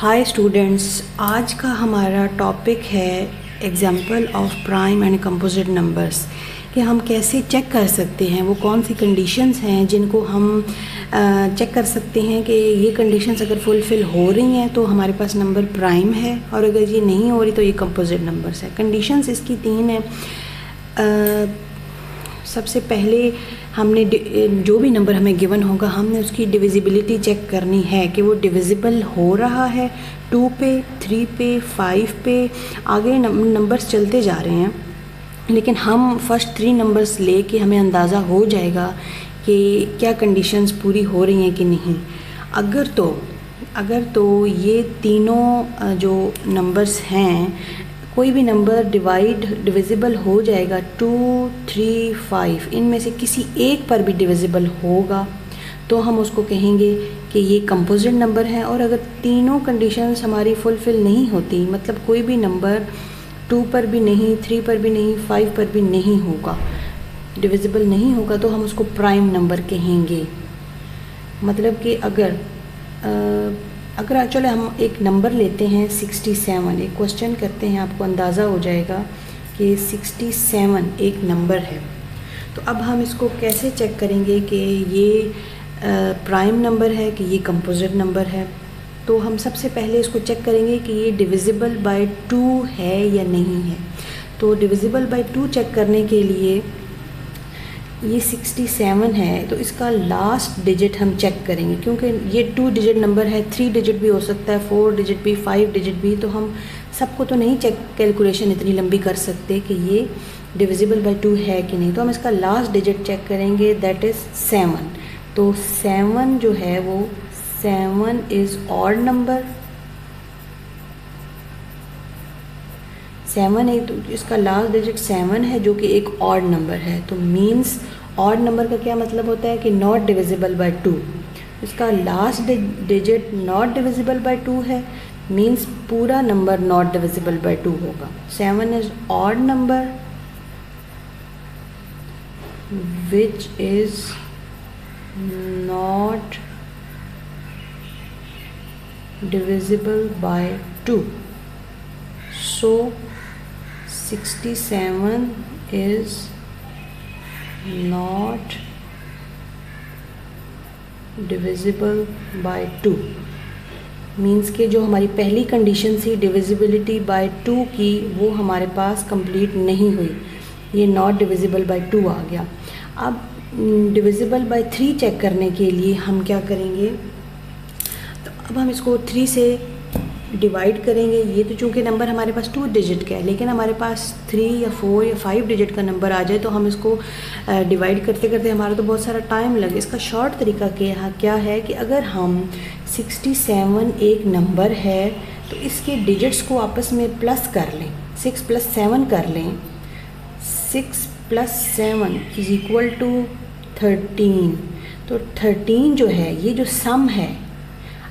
Hi students, आज का हमारा टॉपिक है example of prime and composite numbers कि हम कैसे चेक कर सकते हैं, वो कौन सी कंडीशंस हैं जिनको हम चेक कर सकते हैं कि ये कंडीशंस अगर फुलफ़िल हो रही हैं तो हमारे पास नंबर प्राइम है और अगर ये नहीं हो रही तो ये कंपोजिट नंबर्स है। कंडीशंस इसकी 3 हैं। सबसे पहले हमने जो भी नंबर हमें गिवन होगा हमने उसकी डिविजिबिलिटी चेक करनी है कि वो डिविजिबल हो रहा है 2 पे, 3 पे, 5 पे, आगे नंबर्स चलते जा रहे हैं, लेकिन हम फर्स्ट 3 नंबर्स ले के हमें अंदाज़ा हो जाएगा कि क्या कंडीशंस पूरी हो रही हैं कि नहीं। अगर तो ये तीनों जो नंबर्स हैं, कोई भी नंबर डिविजिबल हो जाएगा 2, 3, 5, इनमें से किसी एक पर भी डिविजिबल होगा तो हम उसको कहेंगे कि ये कंपोजिट नंबर है। और अगर तीनों कंडीशंस हमारी फुलफ़िल नहीं होती, मतलब कोई भी नंबर 2 पर भी नहीं, 3 पर भी नहीं, 5 पर भी नहीं होगा, डिविजिबल नहीं होगा, तो हम उसको प्राइम नंबर कहेंगे। मतलब कि अगर चलो हम एक नंबर लेते हैं 67, एक क्वेश्चन करते हैं, आपको अंदाज़ा हो जाएगा कि 67 एक नंबर है। तो अब हम इसको कैसे चेक करेंगे कि ये प्राइम नंबर है कि ये कंपोजिट नंबर है। तो हम सबसे पहले इसको चेक करेंगे कि ये डिविजिबल बाय 2 है या नहीं है। तो डिविजिबल बाय 2 चेक करने के लिए ये 67 है तो इसका लास्ट डिजिट हम चेक करेंगे, क्योंकि ये 2 डिजिट नंबर है, 3 डिजिट भी हो सकता है, 4 डिजिट भी, 5 डिजिट भी, तो हम सबको तो नहीं चेक कैलकुलेशन इतनी लंबी कर सकते कि ये डिविजिबल बाय 2 है कि नहीं। तो हम इसका लास्ट डिजिट चेक करेंगे, दैट इज़ 7। तो 7 जो है वो 7 इज़ ऑड नंबर, 7 है तो इसका लास्ट डिजिट 7 है जो कि एक ऑड नंबर है। तो मीन्स ऑड नंबर का क्या मतलब होता है कि नॉट डिविजिबल बाय 2। इसका last digit not divisible by 2 है, मीन्स पूरा नंबर नॉट डिविजिबल बाय 2 होगा। 7 is odd number which is not divisible by 2। So 67 is not divisible by 2। Means कि जो हमारी पहली कंडीशन थी डिविजिबिलिटी बाय 2 की, वो हमारे पास कंप्लीट नहीं हुई, ये नॉट डिविजिबल बाय 2 आ गया। अब डिविजिबल बाय 3 चेक करने के लिए हम क्या करेंगे, तो अब हम इसको 3 से डिवाइड करेंगे। ये तो चूँकि नंबर हमारे पास 2 डिजिट का है, लेकिन हमारे पास 3 या 4 या 5 डिजिट का नंबर आ जाए तो हम इसको डिवाइड करते करते हमारा तो बहुत सारा टाइम लगे। इसका शॉर्ट तरीका क्या है कि अगर हम 67 एक नंबर है तो इसके डिजिट्स को आपस में प्लस कर लें, 6 + 7 कर लें। 6 + 7 इज़ इक्वल टू 13। तो 13 जो है, ये जो सम है,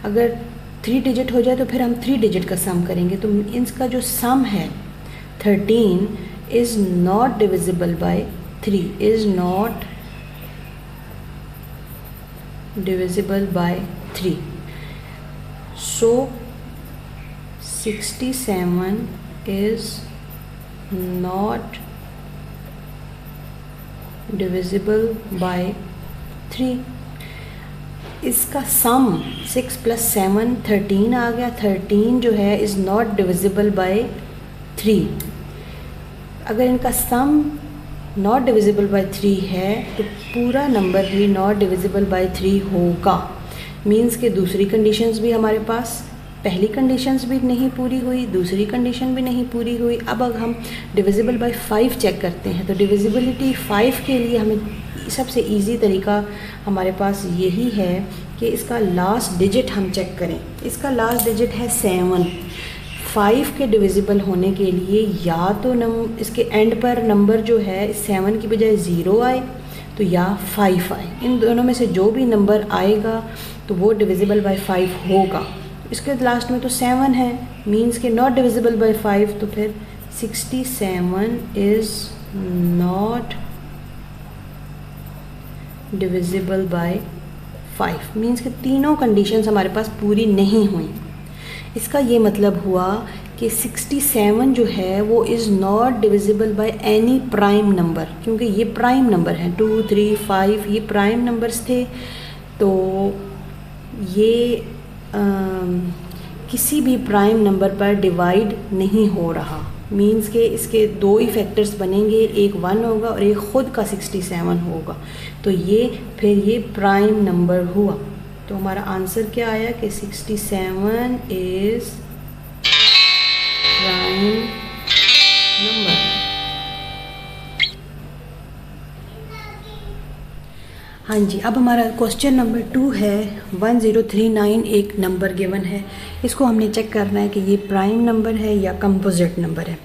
अगर 3 डिजिट हो जाए तो फिर हम 3 डिजिट का सम करेंगे। तो इसका जो सम है 13 is not divisible by 3, is not divisible by 3। So 67 is not divisible by 3। इसका सम 6 + 7 13 आ गया। 13 जो है इज़ नॉट डिविजिबल बाय 3। अगर इनका सम नॉट डिविजिबल बाय 3 है तो पूरा नंबर भी नॉट डिविजिबल बाय 3 होगा। मीन्स कि दूसरी कंडीशंस भी हमारे पास, पहली कंडीशंस भी नहीं पूरी हुई, दूसरी कंडीशन भी नहीं पूरी हुई। अब अगर हम डिविजिबल बाय 5 चेक करते हैं तो डिविजिबिलिटी 5 के लिए हमें सबसे इजी तरीका हमारे पास यही है कि इसका लास्ट डिजिट हम चेक करें। इसका लास्ट डिजिट है 7। 5 के डिविजिबल होने के लिए या तो इसके एंड पर नंबर जो है 7 की बजाय 0 आए तो या 5 आए। इन दोनों में से जो भी नंबर आएगा तो वो डिविजिबल बाय 5 होगा। इसके लास्ट में तो 7 है, मीन्स के नॉट डिविजिबल बाय 5। तो फिर 67 is not divisible bye 5, means कि तीनों कंडीशंस हमारे पास पूरी नहीं हुई। इसका ये मतलब हुआ कि 67 जो है वो is not divisible by any prime number, क्योंकि ये प्राइम नंबर हैं 2, 3, 5 ये प्राइम नंबर्स थे। तो ये किसी भी प्राइम नंबर पर डिवाइड नहीं हो रहा, मींस के इसके दो ही फैक्टर्स बनेंगे, एक 1 होगा और एक ख़ुद का 67 होगा। तो ये फिर ये प्राइम नंबर हुआ। तो हमारा आंसर क्या आया कि 67 इज़ प्राइम नंबर। हाँ जी, अब हमारा क्वेश्चन नंबर 2 है 1039 एक नंबर गिवन है, इसको हमने चेक करना है कि ये प्राइम नंबर है या कंपोजिट नंबर है।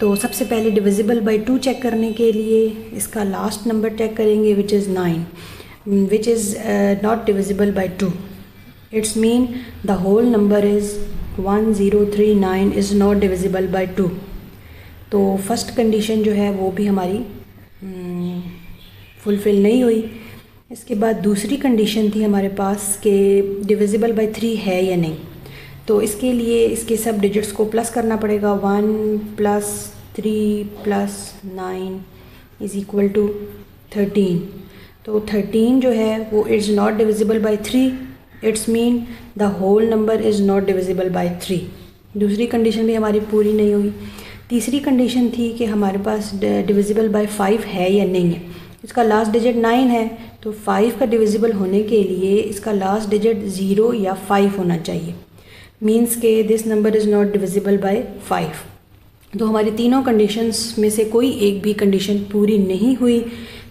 तो सबसे पहले डिविजिबल बाय 2 चेक करने के लिए इसका लास्ट नंबर चेक करेंगे which is 9, which is not divisible by 2. It's mean the whole number is 1039 is not divisible by 2. तो फर्स्ट कंडीशन जो है वो भी हमारी फुलफ़िल नहीं हुई। इसके बाद दूसरी कंडीशन थी हमारे पास कि डिविजिबल बाय 3 है या नहीं। तो इसके लिए इसके सब डिजिट्स को प्लस करना पड़ेगा। 1 + 3 + 9 इज़ इक्वल टू 13। तो 13 जो है वो is not divisible by 3, it's mean the whole number is not divisible by 3। दूसरी कंडीशन भी हमारी पूरी नहीं हुई। तीसरी कंडीशन थी कि हमारे पास डिविजिबल बाय 5 है या नहीं है। इसका लास्ट डिजिट 9 है, तो 5 का डिविजिबल होने के लिए इसका लास्ट डिजिट 0 या 5 होना चाहिए, मीन्स के this number is not divisible bye 5। तो हमारी तीनों कंडीशंस में से कोई एक भी कंडीशन पूरी नहीं हुई।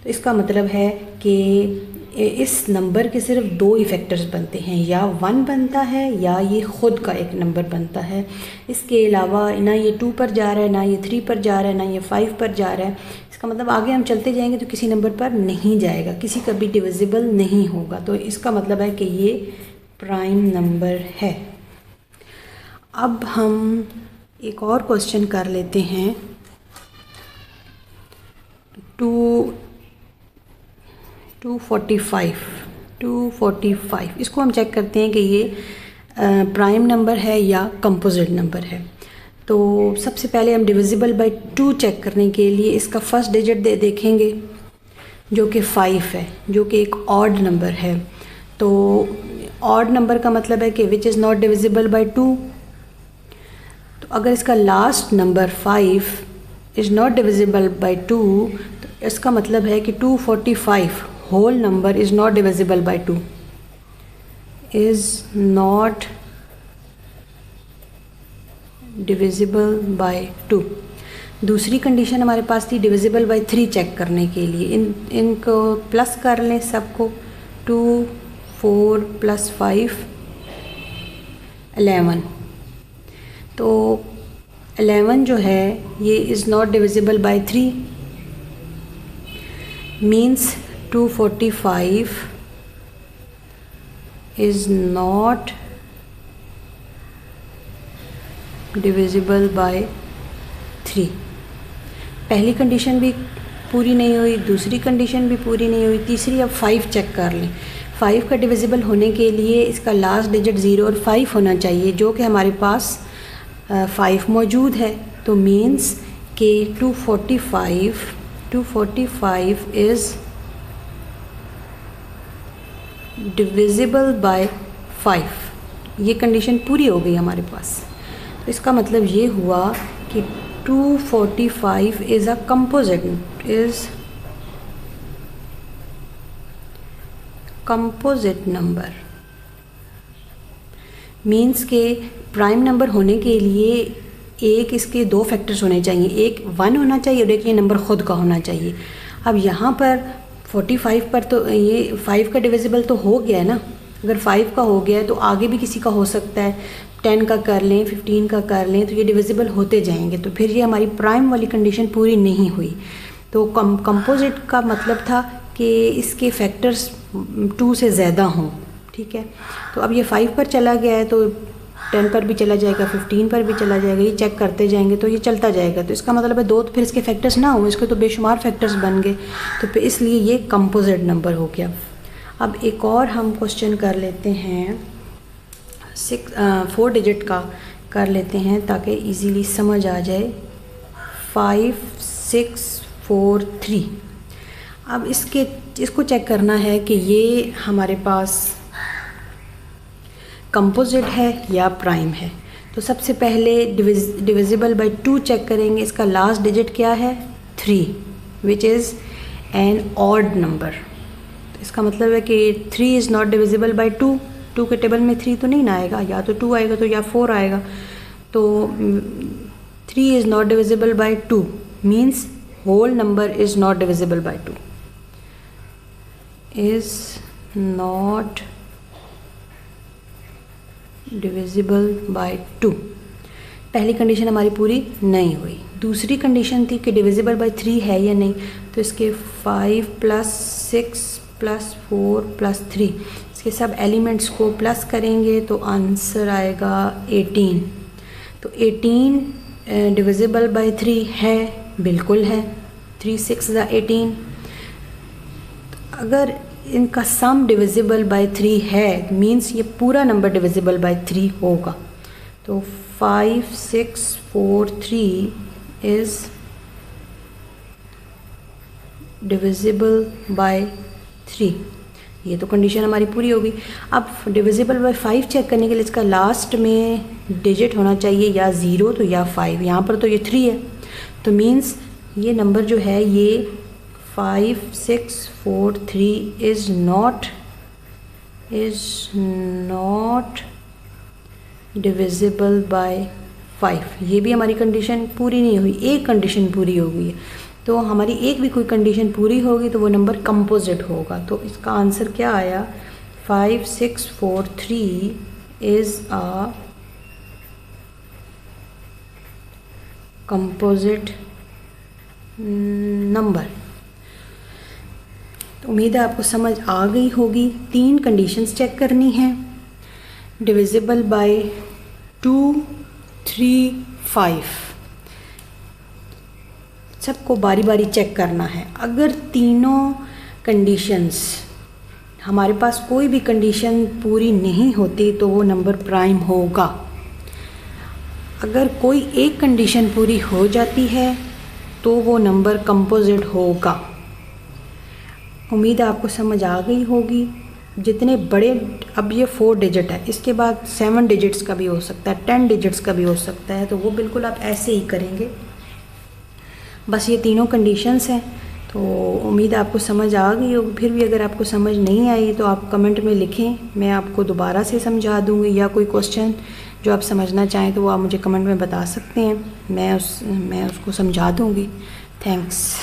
तो इसका मतलब है कि इस नंबर के सिर्फ 2 ही फैक्टर्स बनते हैं, या 1 बनता है या ये ख़ुद का एक नंबर बनता है। इसके अलावा ना ये 2 पर जा रहा है, ना ये 3 पर जा रहा है, ना ये 5 पर जा रहा है। इसका मतलब आगे हम चलते जाएंगे तो किसी नंबर पर नहीं जाएगा, किसी का भी डिविजिबल नहीं होगा। तो इसका मतलब है कि ये प्राइम नंबर है। अब हम एक और क्वेश्चन कर लेते हैं। 245 इसको हम चेक करते हैं कि ये प्राइम नंबर है या कंपोजिट नंबर है। तो सबसे पहले हम डिविजिबल बाय 2 चेक करने के लिए इसका फर्स्ट डिजिट देखेंगे जो कि 5 है, जो कि एक ऑड नंबर है। तो ऑड नंबर का मतलब है कि which is not divisible by 2। तो अगर इसका last number 5 is not divisible by 2, तो इसका मतलब है कि 245 whole number is not divisible by 2, is not divisible by 2। दूसरी कंडीशन हमारे पास थी डिविजिबल बाय 3 चेक करने के लिए। इनको प्लस कर लें सबको। 2, 4 + 5 11। तो 11 जो है ये is not divisible by 3, means 245 is not divisible by 3। पहली कंडीशन भी पूरी नहीं हुई, दूसरी कंडीशन भी पूरी नहीं हुई, तीसरी अब 5 चेक कर लें। 5 का डिविजिबल होने के लिए इसका लास्ट डिजिट 0 और 5 होना चाहिए, जो कि हमारे पास 5 मौजूद है। तो मीन्स कि 245 इज़ डिविजिबल बाय 5। ये कंडीशन पूरी हो गई हमारे पास। तो इसका मतलब ये हुआ कि 245 is a composite number. Means के प्राइम नंबर होने के लिए एक इसके 2 फैक्टर्स होने चाहिए, एक 1 होना चाहिए और एक ये नंबर ख़ुद का होना चाहिए। अब यहाँ पर 45 पर तो ये 5 का डिविजिबल तो हो गया है ना। अगर 5 का हो गया है तो आगे भी किसी का हो सकता है, 10 का कर लें, 15 का कर लें, तो ये डिविजिबल होते जाएंगे। तो फिर ये हमारी प्राइम वाली कंडीशन पूरी नहीं हुई। तो कंपोजिट का मतलब था कि इसके फैक्टर्स 2 से ज़्यादा हों, ठीक है। तो अब ये 5 पर चला गया है तो 10 पर भी चला जाएगा, 15 पर भी चला जाएगा, ये चेक करते जाएंगे तो ये चलता जाएगा। तो इसका मतलब है 2 तो फिर इसके फैक्टर्स ना हो, इसके तो बेशुमार फैक्टर्स बन गए, तो फिर इसलिए ये कंपोजिट नंबर हो गया। अब एक और हम क्वेश्चन कर लेते हैं 4 डिजिट का कर लेते हैं ताकि इजीली समझ आ जाए। 5643। अब इसको चेक करना है कि ये हमारे पास कंपोजिट है या प्राइम है। तो सबसे पहले डिविजिबल बाय 2 चेक करेंगे। इसका लास्ट डिजिट क्या है? 3, which is an odd number. तो इसका मतलब है कि 3 इज़ नॉट डिविजिबल बाय 2। 2 के टेबल में 3 तो नहीं ना आएगा, या तो 2 आएगा तो या 4 आएगा। तो 3 is not divisible by 2 means whole number is not divisible by 2, is not divisible by 2। पहली कंडीशन हमारी पूरी नहीं हुई। दूसरी कंडीशन थी कि डिविजिबल बाय 3 है या नहीं। तो इसके 5 + 6 + 4 + 3 इसके सब एलिमेंट्स को प्लस करेंगे तो आंसर आएगा 18। तो 18 डिविजिबल बाय 3 है, बिल्कुल है। 3 6 = 18। अगर इनका सम डिविजिबल बाय 3 है मींस ये पूरा नंबर डिविजिबल बाय 3 होगा। तो 5643 इज़ डिविजिबल बाय 3। ये तो कंडीशन हमारी पूरी होगी। अब डिविजिबल बाय 5 चेक करने के लिए इसका लास्ट में डिजिट होना चाहिए या 0 तो या 5। यहाँ पर तो ये 3 है, तो मीन्स ये नंबर जो है ये 5643 इज़ नॉट डिविजिबल बाय 5। ये भी हमारी कंडीशन पूरी नहीं हुई, एक कंडीशन पूरी हो गई है। तो हमारी एक भी कोई कंडीशन पूरी होगी तो वो नंबर कंपोजिट होगा। तो इसका आंसर क्या आया? 5643 इज़ अ कंपोजिट नंबर। तो उम्मीद है आपको समझ आ गई होगी। 3 कंडीशंस चेक करनी है, डिविजिबल बाय 2, 3, 5। सबको बारी बारी चेक करना है। अगर तीनों कंडीशंस हमारे पास कोई भी कंडीशन पूरी नहीं होती तो वो नंबर प्राइम होगा। अगर कोई एक कंडीशन पूरी हो जाती है तो वो नंबर कंपोजिट होगा। उम्मीद है आपको समझ आ गई होगी। जितने बड़े, अब ये 4 डिजिट है, इसके बाद 7 डिजिट्स का भी हो सकता है, 10 डिजिट्स का भी हो सकता है। तो वो बिल्कुल आप ऐसे ही करेंगे। बस ये तीनों कंडीशंस हैं। तो उम्मीद है आपको समझ आ गई होगी। फिर भी अगर आपको समझ नहीं आई तो आप कमेंट में लिखें, मैं आपको दोबारा से समझा दूँगी, या कोई क्वेश्चन जो आप समझना चाहें तो वो आप मुझे कमेंट में बता सकते हैं, मैं उसको समझा दूँगी। थैंक्स।